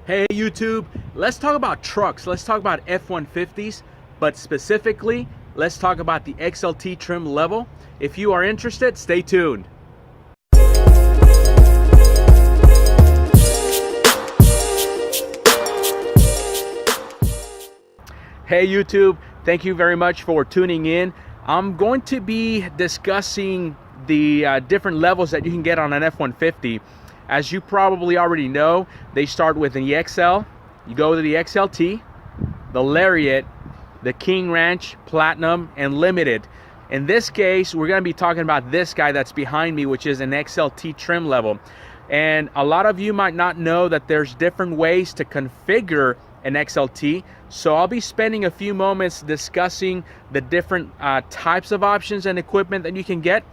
Hey YouTube, let's talk about trucks. Let's talk about F-150s, but specifically, let's talk about the XLT trim level. If you are interested, stay tuned. Hey YouTube, thank you very much for tuning in. I'm going to be discussing the different levels that you can get on an F-150. As you probably already know, they start with the XL, you go to the XLT, the Lariat, the King Ranch, Platinum, and Limited. In this case, we're going to be talking about this guy that's behind me, which is an XLT trim level. And a lot of you might not know that there's different ways to configure an XLT. So I'll be spending a few moments discussing the different types of options and equipment that you can get.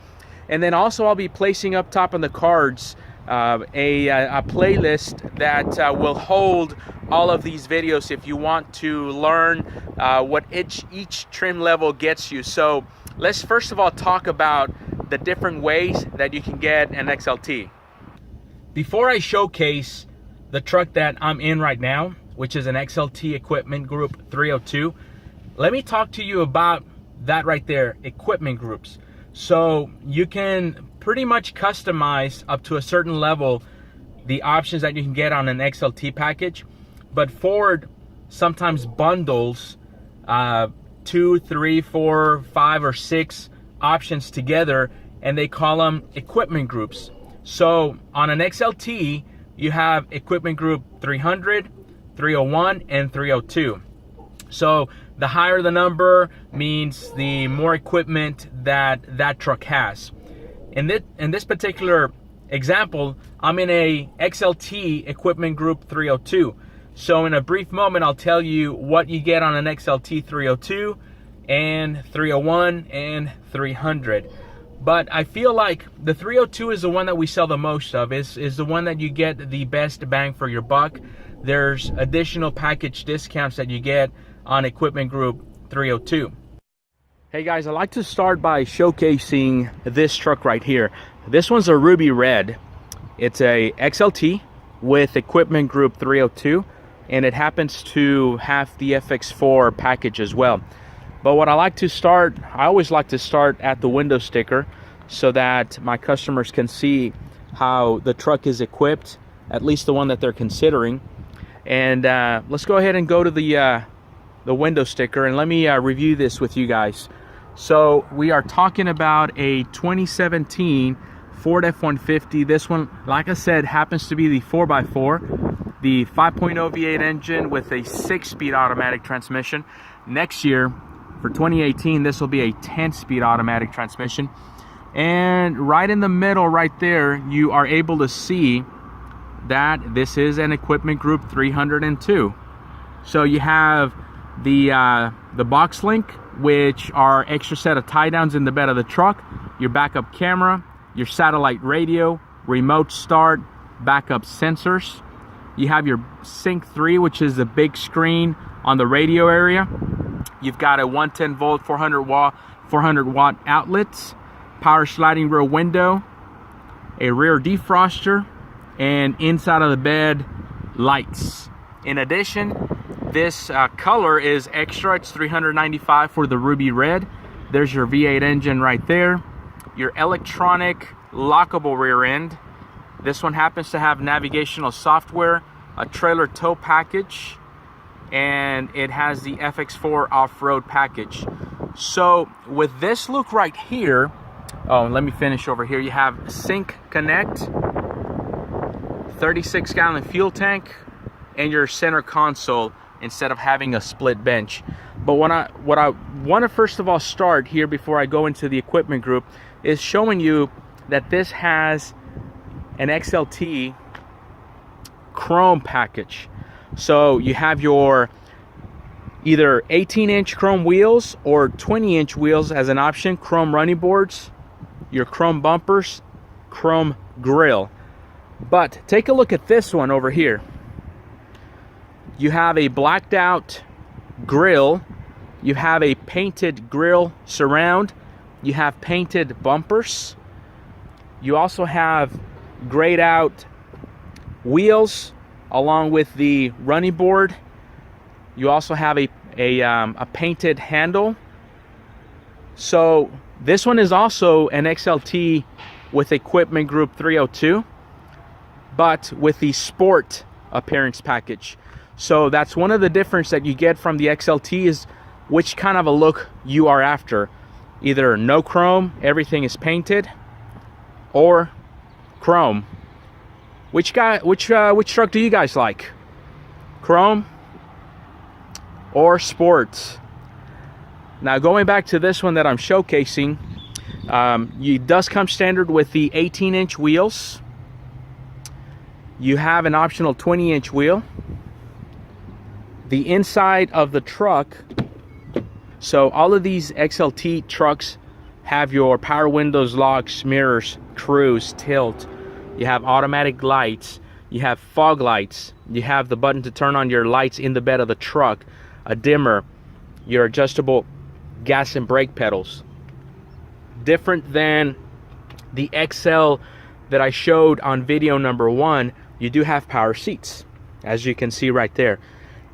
And then also I'll be placing up top on the cards a playlist that will hold all of these videos if you want to learn what each trim level gets you. So let's first of all talk about the different ways that you can get an XLT. Before I showcase the truck that I'm in right now, which is an XLT Equipment Group 302, let me talk to you about that right there, equipment groups. So you can pretty much customize up to a certain level the options that you can get on an XLT package, but Ford sometimes bundles 2, 3, 4, 5, or 6 options together, and they call them equipment groups. So on an XLT, you have equipment group 300, 301, and 302. So the higher the number means the more equipment that truck has. In this particular example, I'm in a XLT equipment group 302. So in a brief moment, I'll tell you what you get on an XLT 302 and 301 and 300. But I feel like the 302 is the one that we sell the most of, is the one that you get the best bang for your buck. There's additional package discounts that you get on equipment group 302. Hey guys, I'd like to start by showcasing this truck right here. This one's a ruby red. It's a XLT with equipment group 302, and it happens to have the FX4 package as well. But what I always like to start at the window sticker so that my customers can see how the truck is equipped, at least the one that they're considering. And let's go ahead and go to the window sticker and let me review this with you guys. So we are talking about a 2017 Ford F150. This one, like I said, happens to be the 4x4, the 5.0 V8 engine with a 6-speed automatic transmission. Next year, for 2018, this will be a 10-speed automatic transmission. And right in the middle right there, you are able to see that this is an equipment group 302. So you have the box link, which are extra set of tie downs in the bed of the truck, your backup camera, your satellite radio, remote start, backup sensors. You have your Sync 3, which is the big screen on the radio area. You've got a 110 volt 400 watt outlets, power sliding rear window, a rear defroster, and inside of the bed lights. In addition, this color is extra. It's $395 for the ruby red. There's your V8 engine right there. Your electronic lockable rear end. This one happens to have navigational software, a trailer tow package, and it has the FX4 off-road package. So with this look right here, let me finish over here. You have Sync Connect, 36-gallon fuel tank, and your center console instead of having a split bench. But what I want to first of all start here before I go into the equipment group is showing you that this has an XLT Chrome package. So you have your either 18-inch chrome wheels or 20-inch wheels as an option, chrome running boards, your chrome bumpers, chrome grille. But take a look at this one over here. You have a blacked out grille, you have a painted grille surround, you have painted bumpers, you also have grayed out wheels, along with the running board. You also have a painted handle. So this one is also an XLT with equipment group 302, but with the sport appearance package. So that's one of the difference that you get from the XLT, is which kind of a look you are after. Either no chrome, everything is painted, or chrome. Which truck do you guys like? Chrome or sports? Now going back to this one that I'm showcasing, it does come standard with the 18-inch wheels. You have an optional 20-inch wheel. The inside of the truck, so all of these XLT trucks have your power windows, locks, mirrors, cruise, tilt. You have automatic lights, you have fog lights, you have the button to turn on your lights in the bed of the truck, a dimmer, your adjustable gas and brake pedals. Different than the XL that I showed on video number 1, you do have power seats, as you can see right there.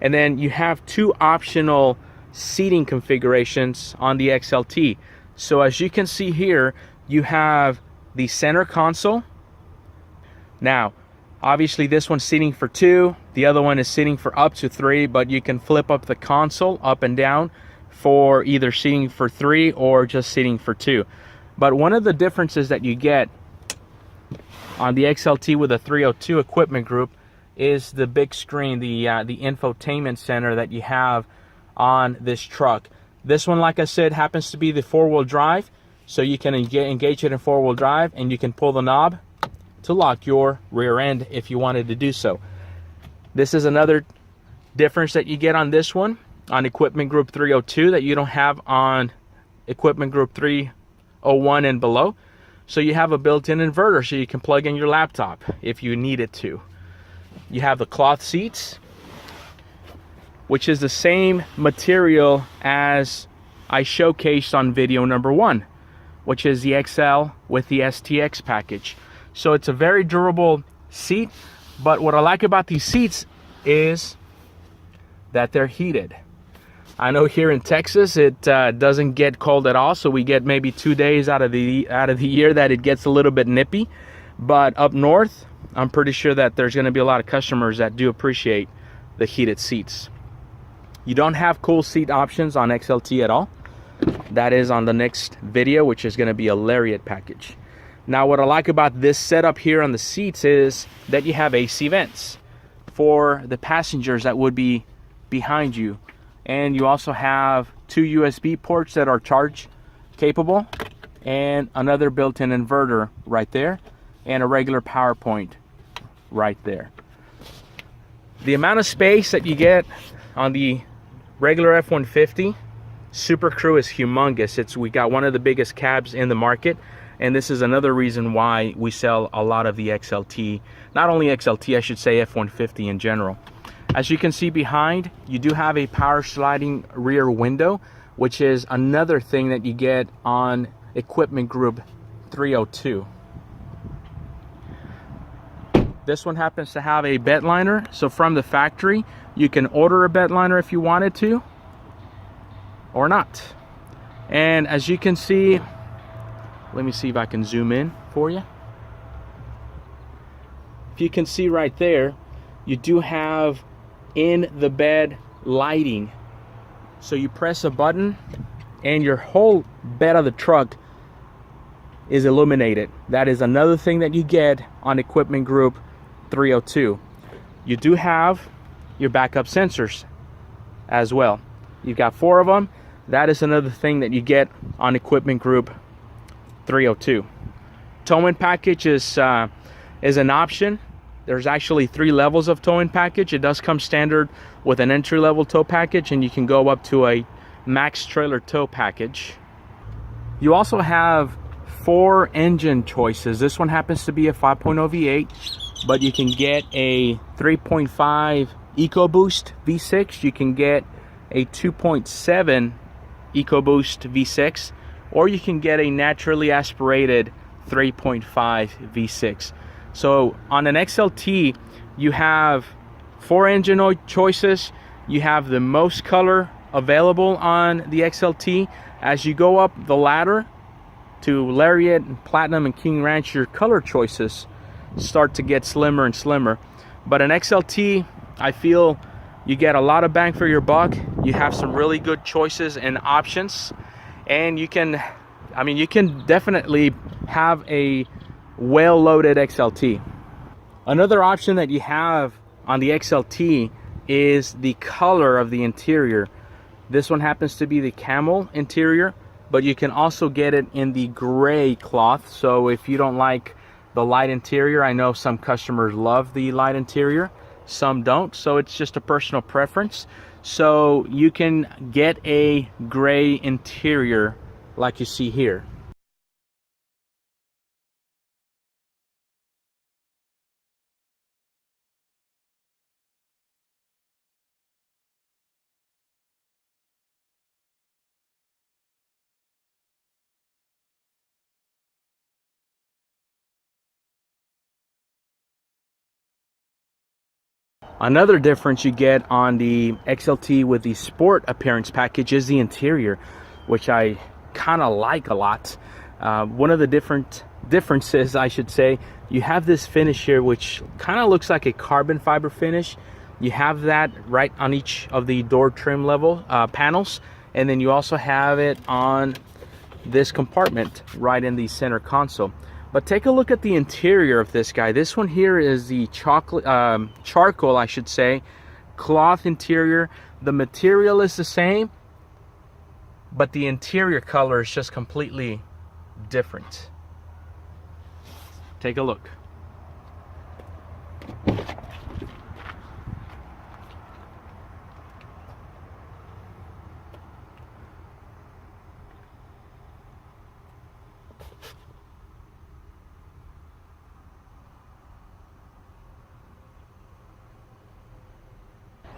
And then you have 2 optional seating configurations on the XLT. So as you can see here, you have the center console. Now, obviously this one's seating for 2, the other one is seating for up to 3, but you can flip up the console up and down for either seating for 3 or just seating for 2. But one of the differences that you get on the XLT with a 302 equipment group is the big screen, the Infotainment Center that you have on this truck. This one, like I said, happens to be the 4-wheel drive, so you can engage it in 4-wheel drive, and you can pull the knob to lock your rear end if you wanted to do so. This is another difference that you get on this one, on equipment group 302, that you don't have on equipment group 301 and below. So you have a built-in inverter, so you can plug in your laptop if you needed to. You have the cloth seats, which is the same material as I showcased on video number 1, which is the XL with the STX package. So it's a very durable seat, but what I like about these seats is that they're heated. I know here in Texas it doesn't get cold at all, so we get maybe 2 days out of the year that it gets a little bit nippy. But up north, I'm pretty sure that there's going to be a lot of customers that do appreciate the heated seats. You don't have cool seat options on XLT at all. That is on the next video, which is going to be a Lariat package. Now, what I like about this setup here on the seats is that you have AC vents for the passengers that would be behind you. And you also have 2 USB ports that are charge capable, and another built-in inverter right there, and a regular power point right there. The amount of space that you get on the regular F-150 Super Crew is humongous. We got one of the biggest cabs in the market, and this is another reason why we sell a lot of the XLT. Not only XLT, I should say F-150 in general. As you can see behind, you do have a power sliding rear window, which is another thing that you get on equipment group 302. This one happens to have a bed liner, so from the factory you can order a bed liner if you wanted to or not. And as you can see, let me see if I can zoom in for you. If you can see right there, you do have in the bed lighting. So you press a button and your whole bed of the truck is illuminated. That is another thing that you get on equipment group 302. You do have your backup sensors as well. You've got 4 of them. That is another thing that you get on equipment group 302. Towing package is an option. There's actually 3 levels of towing package. It does come standard with an entry-level tow package, and you can go up to a max trailer tow package. You also have 4 engine choices. This one happens to be a 5.0 V8, but you can get a 3.5 EcoBoost V6. You can get a 2.7 EcoBoost V6, or you can get a naturally aspirated 3.5 V6. So on an XLT, you have For engine oil choices, you have the most color available on the XLT. As you go up the ladder to Lariat, Platinum, and King Ranch, your color choices start to get slimmer and slimmer. But an XLT, I feel you get a lot of bang for your buck. You have some really good choices and options, and you can definitely have a well-loaded XLT. Another option that you have on the XLT is the color of the interior. This one happens to be the camel interior, but you can also get it in the gray cloth. So if you don't like the light interior, I know some customers love the light interior, some don't, so it's just a personal preference. So you can get a gray interior like you see here. Another difference you get on the XLT with the Sport Appearance Package is the interior, which I kind of like a lot. One of the differences, I should say, you have this finish here which kind of looks like a carbon fiber finish. You have that right on each of the door trim level panels, and then you also have it on this compartment right in the center console. But take a look at the interior of this guy. This one here is the charcoal, I should say, cloth interior. The material is the same, but the interior color is just completely different. Take a look.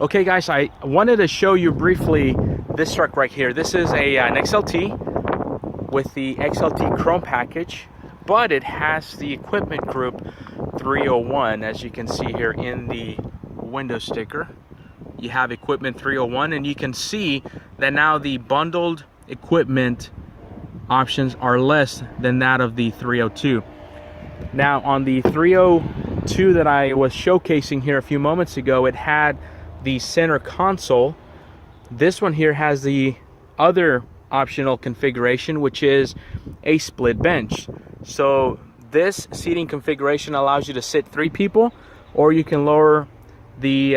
Okay guys, I wanted to show you briefly this truck right here. This is an XLT with the Xlt Chrome Package, but it has the equipment group 301, as you can see here in the window sticker. You have equipment 301, and you can see that now the bundled equipment options are less than that of the 302. Now on the 302 that I was showcasing here a few moments ago, it had the center console. This one here has the other optional configuration, which is a split bench. So this seating configuration allows you to sit 3 people, or you can lower the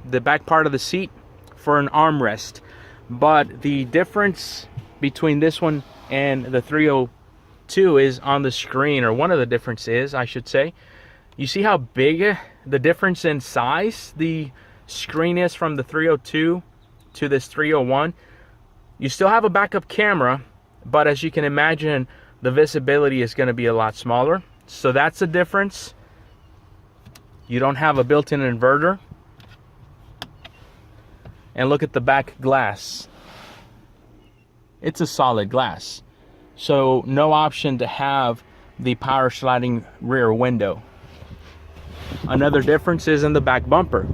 back part of the seat for an armrest. But the difference between this one and the 302 is on the screen, or one of the differences, I should say. You see how big the difference in size the screen is from the 302 to this 301. You still have a backup camera, but as you can imagine, the visibility is going to be a lot smaller. So that's the difference. You don't have a built-in inverter. And look at the back glass. It's a solid glass. So no option to have the power sliding rear window. Another difference is in the back bumper.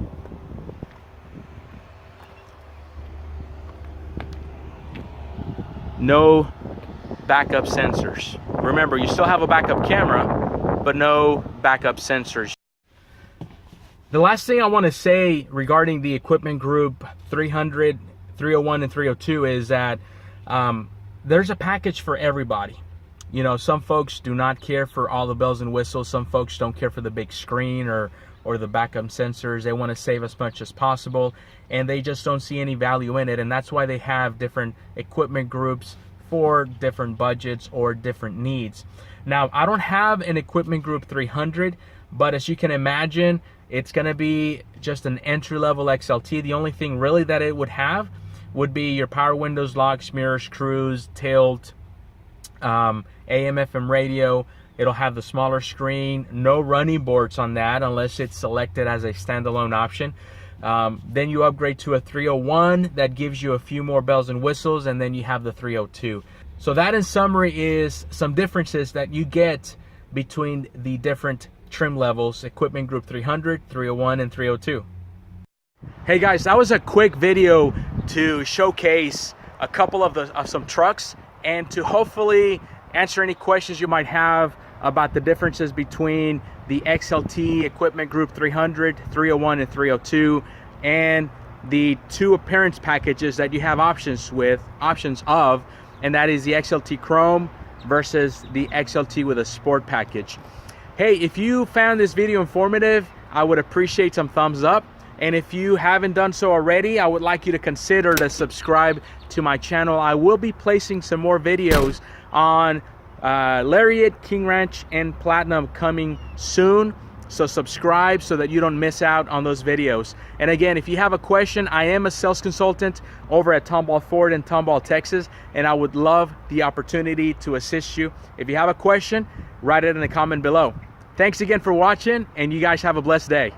No backup sensors. Remember, you still have a backup camera, but no backup sensors. The last thing I want to say regarding the equipment group 300, 301, and 302 is that there's a package for everybody. You know, some folks do not care for all the bells and whistles. Some folks don't care for the big screen or the backup sensors. They want to save as much as possible, and they just don't see any value in it. And that's why they have different equipment groups for different budgets or different needs. Now, I don't have an equipment group 300, but as you can imagine, it's going to be just an entry-level XLT. The only thing really that it would have would be your power windows, locks, mirrors, cruise, tilt, AM, FM radio. It'll have the smaller screen, no running boards on that unless it's selected as a standalone option. Then you upgrade to a 301 that gives you a few more bells and whistles, and then you have the 302. So that in summary is some differences that you get between the different trim levels, equipment group 300, 301, and 302. Hey guys, that was a quick video to showcase a couple of some trucks and to hopefully answer any questions you might have about the differences between the XLT Equipment Group 300, 301, and 302, and the two appearance packages that you have options of, and that is the Xlt Chrome versus the Xlt with a Sport package. Hey, if you found this video informative, I would appreciate some thumbs up. And if you haven't done so already, I would like you to consider to subscribe to my channel. I will be placing some more videos on Lariat, King Ranch, and Platinum coming soon. So subscribe so that you don't miss out on those videos. And again, if you have a question, I am a sales consultant over at Tomball Ford in Tomball, Texas, and I would love the opportunity to assist you. If you have a question, write it in the comment below. Thanks again for watching, and you guys have a blessed day.